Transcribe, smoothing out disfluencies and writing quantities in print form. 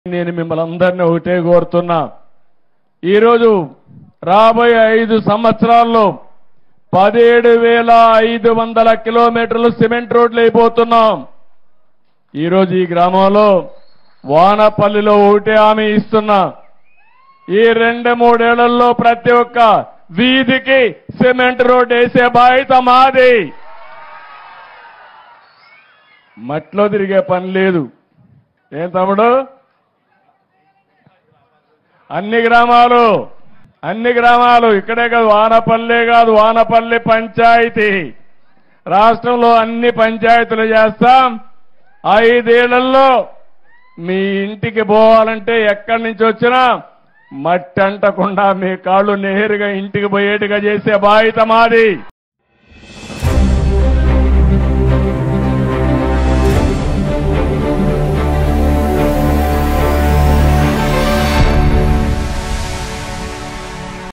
నేను మిమ్మల్ని అందరినీ ఒకటే కోరుతున్నా. ఈరోజు రాబోయే 5 సంవత్సరాల్లో 17,500 కిలోమీటర్లు సిమెంట్ రోడ్లు అయిపోతున్నాం. ఈరోజు ఈ గ్రామంలో వానపల్లిలో ఒకటే హామీ ఇస్తున్నా. ఈ 2-3 ఏళ్లలో ప్రతి ఒక్క వీధికి సిమెంట్ రోడ్ వేసే బాధ్యత మాది. మట్లో తిరిగే పని లేదు. ఏం తమ్ముడు? అన్ని గ్రామాలు ఇక్కడే కాదు, వానపల్లె కాదు, వానపల్లి పంచాయతీ రాష్ట్రంలో అన్ని పంచాయతీలు చేస్తాం. 5 ఏళ్లలో మీ ఇంటికి పోవాలంటే ఎక్కడి నుంచి వచ్చినా మట్టి అంటకుండా మీ కాళ్ళు నేరుగా ఇంటికి పోయేట్టుగా చేసే బాధ్యత మాది.